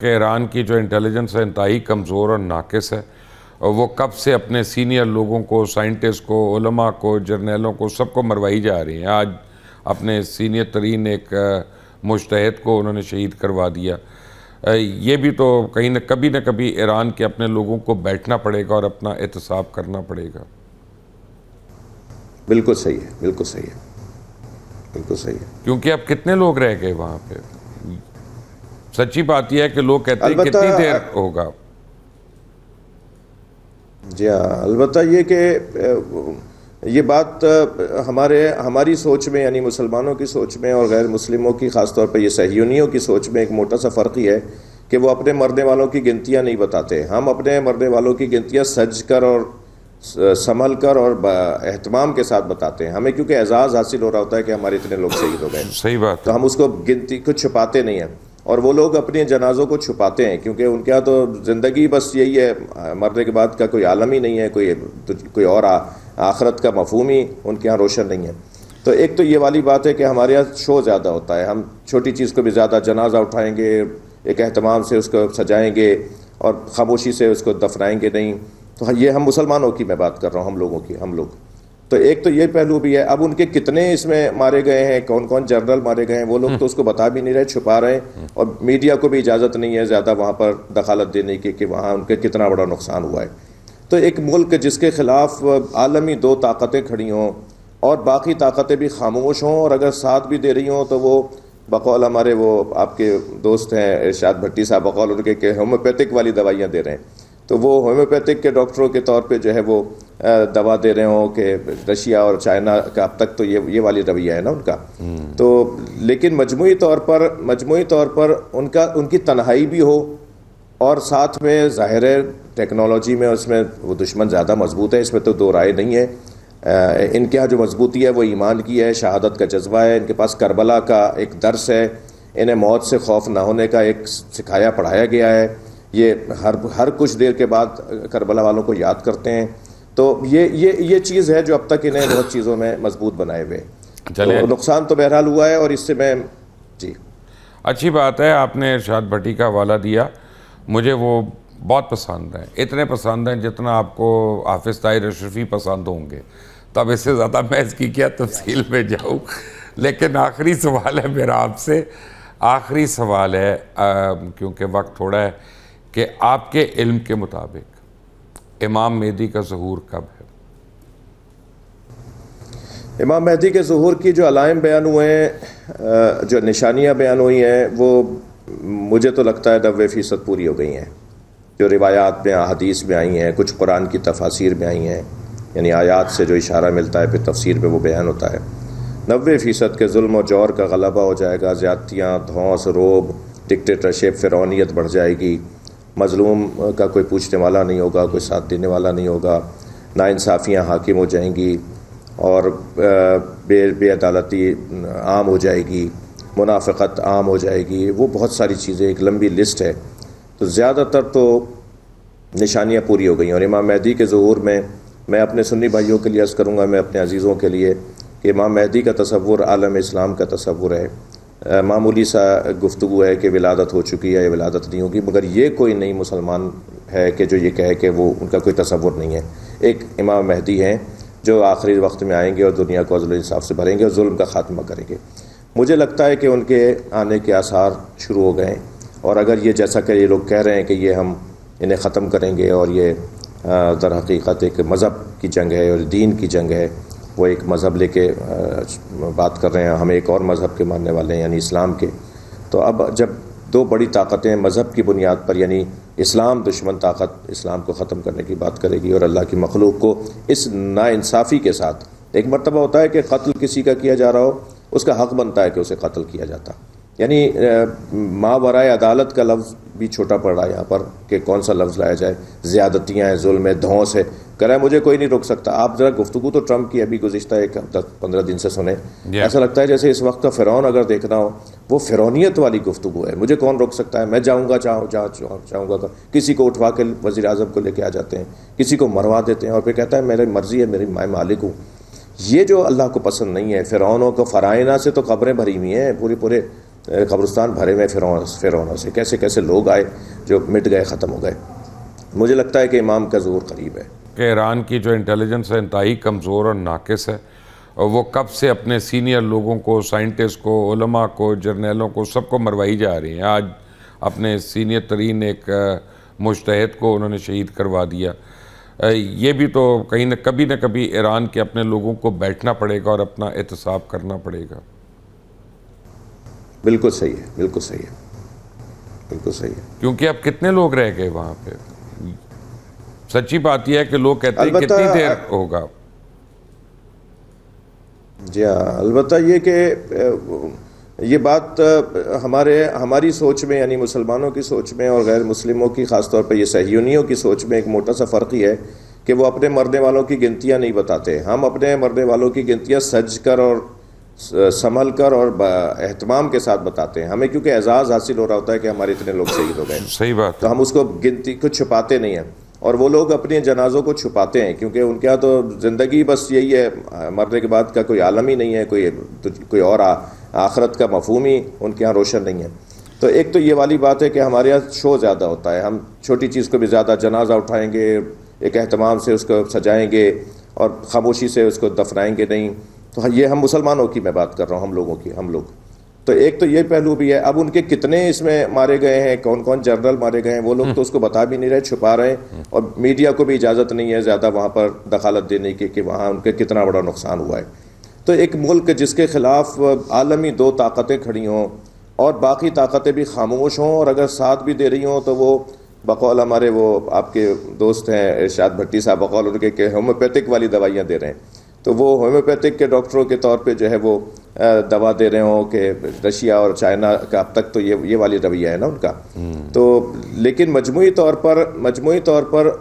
کہ ایران کی جو انٹیلیجنس ہے انتہائی کمزور اور ناقص ہے، اور وہ کب سے اپنے سینئر لوگوں کو، سائنٹسٹ کو، علماء کو، جرنیلوں کو، سب کو مروائی جا رہی ہیں۔ آج اپنے سینئر ترین ایک مجتہد کو انہوں نے شہید کروا دیا۔ یہ بھی تو کہیں نہ کبھی ایران کے اپنے لوگوں کو بیٹھنا پڑے گا اور اپنا احتساب کرنا پڑے گا۔ بالکل صحیح ہے، بالکل صحیح ہے، بالکل صحیح ہے۔ کیونکہ اب کتنے لوگ رہ گئے وہاں پہ؟ سچی بات یہ ہے کہ لوگ کہتے ہیں کتنی دیر ہوگا۔ جی ہاں، البتہ یہ کہ یہ بات ہماری سوچ میں، یعنی مسلمانوں کی سوچ میں اور غیر مسلموں کی، خاص طور پہ یہ صہیونیوں کی سوچ میں ایک موٹا سا فرق ہی ہے کہ وہ اپنے مرنے والوں کی گنتیاں نہیں بتاتے۔ ہم اپنے مرنے والوں کی گنتیاں سج کر اور سنبھل کر اور اہتمام کے ساتھ بتاتے ہیں۔ ہمیں کیونکہ اعزاز حاصل ہو رہا ہوتا ہے کہ ہمارے اتنے لوگ شہید ہو گئے، صحیح بات، تو ہم اس کو گنتی کو چھپاتے نہیں ہیں، اور وہ لوگ اپنے جنازوں کو چھپاتے ہیں کیونکہ ان کے یہاں تو زندگی بس یہی ہے، مرنے کے بعد کا کوئی عالم ہی نہیں ہے، کوئی اور آخرت کا مفہوم ہی ان کے یہاں روشن نہیں ہے۔ تو ایک تو یہ والی بات ہے کہ ہمارے یہاں شو زیادہ ہوتا ہے، ہم چھوٹی چیز کو بھی زیادہ جنازہ اٹھائیں گے، ایک اہتمام سے اس کو سجائیں گے اور خاموشی سے اس کو دفنائیں گے نہیں۔ تو یہ ہم مسلمانوں کی میں بات کر رہا ہوں، ہم لوگ تو ایک تو یہ پہلو بھی ہے۔ اب ان کے کتنے اس میں مارے گئے ہیں، کون کون جنرل مارے گئے ہیں، وہ لوگ تو اس کو بتا بھی نہیں رہے، چھپا رہے ہیں، اور میڈیا کو بھی اجازت نہیں ہے زیادہ وہاں پر دخالت دینے کی کہ وہاں ان کے کتنا بڑا نقصان ہوا ہے۔ تو ایک ملک جس کے خلاف عالمی دو طاقتیں کھڑی ہوں اور باقی طاقتیں بھی خاموش ہوں، اور اگر ساتھ بھی دے رہی ہوں تو وہ بقول ہمارے وہ آپ کے دوست ہیں ارشاد بھٹی صاحب، بقول ان کے کہ ہومیوپیتھک والی دوائیاں دے رہے ہیں، تو وہ ہومیوپیتھک کے ڈاکٹروں کے طور پہ جو ہے وہ دوا دے رہے ہوں کہ رشیا اور چائنا کا اب تک تو یہ والی رویہ ہے نا ان کا۔ تو لیکن مجموعی طور پر ان کی تنہائی بھی ہو، اور ساتھ میں ظاہر ہے ٹیکنالوجی میں اس میں وہ دشمن زیادہ مضبوط ہے، اس میں تو دو رائے نہیں ہے۔ ان کے ہاں جو مضبوطی ہے وہ ایمان کی ہے، شہادت کا جذبہ ہے، ان کے پاس کربلا کا ایک درس ہے، انہیں موت سے خوف نہ ہونے کا ایک سکھایا پڑھایا گیا ہے۔ یہ ہر کچھ دیر کے بعد کربلا والوں کو یاد کرتے ہیں۔ تو یہ چیز ہے جو اب تک انہیں بہت چیزوں میں مضبوط بنائے ہوئے۔ تو نقصان تو بہرحال ہوا ہے، اور اس سے میں جی اچھی بات ہے آپ نے ارشاد بھٹی کا حوالہ دیا، مجھے وہ بہت پسند ہیں، اتنے پسند ہیں جتنا آپ کو حافظ طاہر اشرفی پسند ہوں گے، تب اس سے زیادہ میں اس کی کیا تفصیل میں جاؤں۔ لیکن آخری سوال ہے میرا آپ سے، آخری سوال ہے کیونکہ وقت تھوڑا ہے، کہ آپ کے علم کے مطابق امام مہدی کا ظہور کب ہے؟ امام مہدی کے ظہور کی جو علائم بیان ہوئے ہیں، جو نشانیاں بیان ہوئی ہیں، وہ مجھے تو لگتا ہے 90% پوری ہو گئی ہیں، جو روایات میں احادیث میں آئی ہیں، کچھ قرآن کی تفاسیر میں آئی ہیں، یعنی آیات سے جو اشارہ ملتا ہے پھر تفسیر میں وہ بیان ہوتا ہے۔ 90% کے ظلم و جور کا غلبہ ہو جائے گا، زیادتیاں، دھونس، روب، ڈکٹیٹرشپ، فرعونیت بڑھ جائے گی، مظلوم کا کوئی پوچھنے والا نہیں ہوگا، کوئی ساتھ دینے والا نہیں ہوگا، ناانصافیاں حاکم ہو جائیں گی، اور بے عدالتی عام ہو جائے گی، منافقت عام ہو جائے گی، وہ بہت ساری چیزیں، ایک لمبی لسٹ ہے۔ تو زیادہ تر تو نشانیاں پوری ہو گئی ہیں، اور امام مہدی کے ظہور میں اپنے سنی بھائیوں کے لیے عرض کروں گا، میں اپنے عزیزوں کے لیے، کہ امام مہدی کا تصور عالم اسلام کا تصور ہے۔ معمولی سا گفتگو ہے کہ ولادت ہو چکی ہے یا ولادت نہیں ہوگی، مگر یہ کوئی نئی مسلمان ہے کہ جو یہ کہے کہ وہ ان کا کوئی تصور نہیں ہے۔ ایک امام مہدی ہیں جو آخری وقت میں آئیں گے اور دنیا کو عدل و انصاف سے بھریں گے اور ظلم کا خاتمہ کریں گے۔ مجھے لگتا ہے کہ ان کے آنے کے آثار شروع ہو گئے ہیں، اور اگر یہ جیسا کہ یہ لوگ کہہ رہے ہیں کہ یہ ہم انہیں ختم کریں گے، اور یہ در حقیقت ایک مذہب کی جنگ ہے اور دین کی جنگ ہے، وہ ایک مذہب لے کے بات کر رہے ہیں، ہم ایک اور مذہب کے ماننے والے ہیں یعنی اسلام کے۔ تو اب جب دو بڑی طاقتیں مذہب کی بنیاد پر، یعنی اسلام دشمن طاقت اسلام کو ختم کرنے کی بات کرے گی، اور اللہ کی مخلوق کو اس ناانصافی کے ساتھ، ایک مرتبہ ہوتا ہے کہ قتل کسی کا کیا جا رہا ہو، اس کا حق بنتا ہے کہ اسے قتل کیا جاتا، یعنی ما ورائے عدالت کا لفظ بھی چھوٹا پڑ رہا ہے یہاں پر کہ کون سا لفظ لایا جائے۔ زیادتیاں ہیں، ظلم ہے، دھونس ہے، کہہ رہا ہے مجھے کوئی نہیں روک سکتا۔ آپ ذرا گفتگو تو ٹرمپ کی ابھی گزشتہ 15 دن سے سنیں، ایسا لگتا ہے جیسے اس وقت کا فرعون اگر دیکھنا ہو، وہ فرعونیت والی گفتگو ہے، مجھے کون روک سکتا ہے، میں جاؤں گا چاہوں گا۔ کسی کو اٹھوا کے وزیر اعظم کو لے کے آ جاتے ہیں، کسی کو مروا دیتے ہیں، اور پھر کہتا ہے میری مرضی ہے، میری میں مالک ہوں۔ یہ جو اللہ کو پسند نہیں ہے، فرعونوں کو فرائنا سے تو قبریں بھری ہوئی ہیں، پورے قبرستان بھرے ہوئے فرعونوں سے، کیسے کیسے لوگ آئے جو مٹ گئے، ختم ہو گئے۔ مجھے لگتا ہے کہ امام کا ظہور قریب ہے۔ کہ ایران کی جو انٹیلیجنس ہے انتہائی کمزور اور ناقص ہے، اور وہ کب سے اپنے سینئر لوگوں کو، سائنٹسٹ کو، علماء کو، جرنیلوں کو، سب کو مروائی جا رہی ہیں۔ آج اپنے سینئر ترین ایک مجتہد کو انہوں نے شہید کروا دیا۔ یہ بھی تو کہیں نہ کبھی ایران کے اپنے لوگوں کو بیٹھنا پڑے گا اور اپنا احتساب کرنا پڑے گا۔ بالکل صحیح ہے، بالکل صحیح ہے، بالکل صحیح ہے۔ کیونکہ اب کتنے لوگ رہ گئے وہاں پہ؟ سچی بات یہ ہے کہ لوگ کہتے ہیں البتہ کتنی دیر ہوگا۔ جی ہاں، البتہ یہ کہ یہ بات ہماری سوچ میں، یعنی مسلمانوں کی سوچ میں اور غیر مسلموں کی، خاص طور پہ یہ صہیونیوں کی سوچ میں ایک موٹا سا فرق ہی ہے کہ وہ اپنے مرنے والوں کی گنتیاں نہیں بتاتے۔ ہم اپنے مرنے والوں کی گنتیاں سج کر اور سنبھل کر اور اہتمام کے ساتھ بتاتے ہیں۔ ہمیں کیونکہ اعزاز حاصل ہو رہا ہوتا ہے کہ ہمارے اتنے لوگ شہید ہو گئے، صحیح بات۔ تو ہم اس کو گنتی کو چھپاتے نہیں ہیں، اور وہ لوگ اپنے جنازوں کو چھپاتے ہیں کیونکہ ان کے یہاں تو زندگی بس یہی ہے، مرنے کے بعد کا کوئی عالم ہی نہیں ہے، کوئی اور آخرت کا مفہوم ہی ان کے یہاں روشن نہیں ہے۔ تو ایک تو یہ والی بات ہے کہ ہمارے یہاں شو زیادہ ہوتا ہے، ہم چھوٹی چیز کو بھی زیادہ جنازہ اٹھائیں گے، ایک اہتمام سے اس کو سجائیں گے اور خاموشی سے اس کو دفنائیں گے نہیں۔ تو یہ ہم مسلمانوں کی میں بات کر رہا ہوں، ہم لوگ تو ایک تو یہ پہلو بھی ہے۔ اب ان کے کتنے اس میں مارے گئے ہیں، کون کون جنرل مارے گئے ہیں، وہ لوگ تو اس کو بتا بھی نہیں رہے، چھپا رہے ہیں، اور میڈیا کو بھی اجازت نہیں ہے زیادہ وہاں پر دخالت دینے کی کہ وہاں ان کے کتنا بڑا نقصان ہوا ہے۔ تو ایک ملک جس کے خلاف عالمی دو طاقتیں کھڑی ہوں اور باقی طاقتیں بھی خاموش ہوں، اور اگر ساتھ بھی دے رہی ہوں تو وہ بقول ہمارے وہ آپ کے دوست ہیں ارشاد بھٹی صاحب، بقول ان کے کہ ہومیوپیتھک والی دوائیاں دے رہے ہیں، تو وہ ہومیوپیتھک کے ڈاکٹروں کے طور پہ جو ہے وہ دوا دے رہے ہوں کہ رشیا اور چائنا کا اب تک تو یہ والی رویہ ہے نا ان کا۔ تو لیکن مجموعی طور پر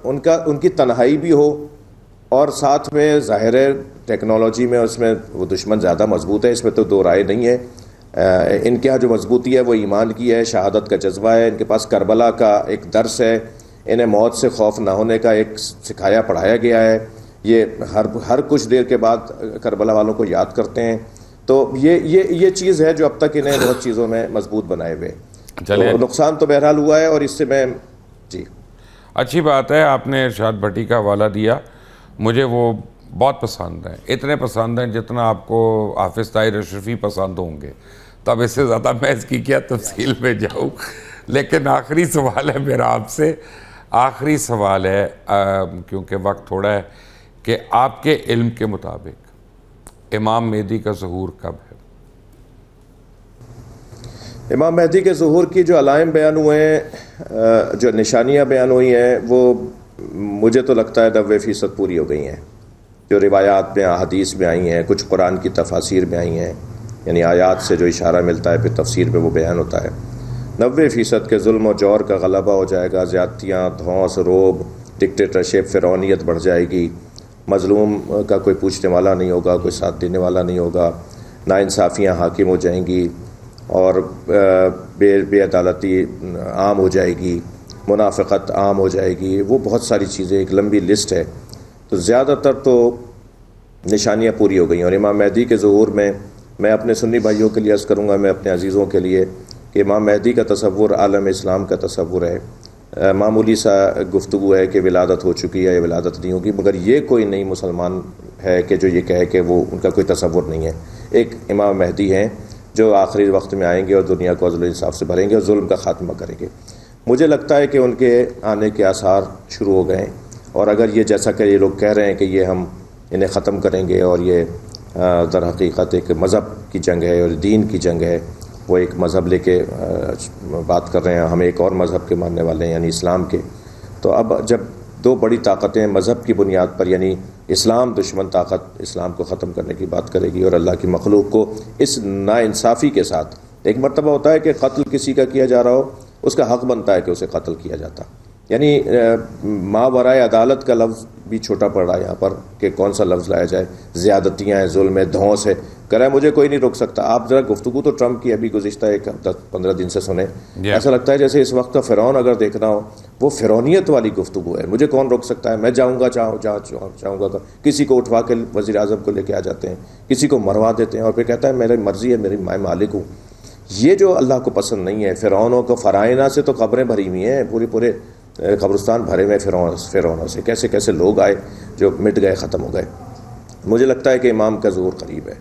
ان کی تنہائی بھی ہو، اور ساتھ میں ظاہر ہے ٹیکنالوجی میں اس میں وہ دشمن زیادہ مضبوط ہے، اس میں تو دو رائے نہیں ہے۔ ان کے ہاں جو مضبوطی ہے وہ ایمان کی ہے، شہادت کا جذبہ ہے، ان کے پاس کربلا کا ایک درس ہے، انہیں موت سے خوف نہ ہونے کا ایک سکھایا پڑھایا گیا ہے۔ یہ ہر کچھ دیر کے بعد کربلا والوں کو یاد کرتے ہیں۔ تو یہ چیز ہے جو اب تک انہیں بہت چیزوں میں مضبوط بنائے ہوئے۔ تو نقصان تو بہرحال ہوا ہے، اور اس سے میں جی اچھی بات ہے آپ نے ارشاد بھٹی کا حوالہ دیا، مجھے وہ بہت پسند ہیں، اتنے پسند ہیں جتنا آپ کو حافظ طاہر اشرفی پسند ہوں گے۔ تب اس سے زیادہ میں اس کی کیا تفصیل میں جاؤں، لیکن آخری سوال ہے میرا آپ سے، آخری سوال ہے کیونکہ وقت تھوڑا ہے، کہ آپ کے علم کے مطابق امام مہدی کا ظہور کب ہے؟ امام مہدی کے ظہور کی جو علائم بیان ہوئے ہیں، جو نشانیاں بیان ہوئی ہیں، وہ مجھے تو لگتا ہے 90% پوری ہو گئی ہیں۔ جو روایات میں، احادیث میں آئی ہیں، کچھ قرآن کی تفاسیر میں آئی ہیں، یعنی آیات سے جو اشارہ ملتا ہے پھر تفسیر میں وہ بیان ہوتا ہے۔ 90% کے ظلم و جور کا غلبہ ہو جائے گا، زیادتیاں، دھونس، روب، ڈکٹیٹرشپ، فرعونیت بڑھ جائے گی، مظلوم کا کوئی پوچھنے والا نہیں ہوگا، کوئی ساتھ دینے والا نہیں ہوگا، ناانصافیاں حاکم ہو جائیں گی، اور بے عدالتی عام ہو جائے گی، منافقت عام ہو جائے گی، وہ بہت ساری چیزیں، ایک لمبی لسٹ ہے۔ تو زیادہ تر تو نشانیاں پوری ہو گئی ہیں، اور امام مہدی کے ظہور میں اپنے سنی بھائیوں کے لیے عرض کروں گا، میں اپنے عزیزوں کے لیے، کہ امام مہدی کا تصور عالم اسلام کا تصور ہے۔ معمولی سا گفتگو ہے کہ ولادت ہو چکی ہے یا ولادت نہیں ہوگی، مگر یہ کوئی نئی مسلمان ہے کہ جو یہ کہے کہ وہ ان کا کوئی تصور نہیں ہے۔ ایک امام مہدی ہیں جو آخری وقت میں آئیں گے اور دنیا کو عدل و انصاف سے بھریں گے اور ظلم کا خاتمہ کریں گے۔ مجھے لگتا ہے کہ ان کے آنے کے آثار شروع ہو گئے ہیں، اور اگر یہ جیسا کہ یہ لوگ کہہ رہے ہیں کہ یہ ہم انہیں ختم کریں گے، اور یہ در حقیقت ایک مذہب کی جنگ ہے اور دین کی جنگ ہے، وہ ایک مذہب لے کے بات کر رہے ہیں، ہم ایک اور مذہب کے ماننے والے ہیں یعنی اسلام کے۔ تو اب جب دو بڑی طاقتیں مذہب کی بنیاد پر، یعنی اسلام دشمن طاقت اسلام کو ختم کرنے کی بات کرے گی، اور اللہ کی مخلوق کو اس ناانصافی کے ساتھ، ایک مرتبہ ہوتا ہے کہ قتل کسی کا کیا جا رہا ہو، اس کا حق بنتا ہے کہ اسے قتل کیا جاتا، یعنی ماورائے عدالت کا لفظ بھی چھوٹا پڑ رہا ہے یہاں پر کہ کون سا لفظ لایا جائے۔ زیادتیاں ہیں، ظلم ہے، دھونس ہے، کہہ رہا ہے مجھے کوئی نہیں روک سکتا۔ آپ ذرا گفتگو تو ٹرمپ کی ابھی گزشتہ 15 دن سے سنیں، ایسا لگتا ہے جیسے اس وقت کا فرعون اگر دیکھنا ہو، وہ فرعونیت والی گفتگو ہے، مجھے کون روک سکتا ہے، میں جاؤں گا چاہوں گا۔ کسی کو اٹھوا کے وزیر اعظم کو لے کے آ جاتے ہیں، کسی کو مروا دیتے ہیں، اور پھر کہتا ہے میری مرضی ہے، میں مالک ہوں۔ یہ جو اللہ کو پسند نہیں ہے. فرعونوں کو فرائنہ سے تو قبریں بھری ہوئی ہیں, پورے قبرستان بھرے ہوئے فرعونوں سے. کیسے کیسے لوگ آئے جو مٹ گئے, ختم ہو گئے. مجھے لگتا ہے کہ امام کا ظہور قریب ہے.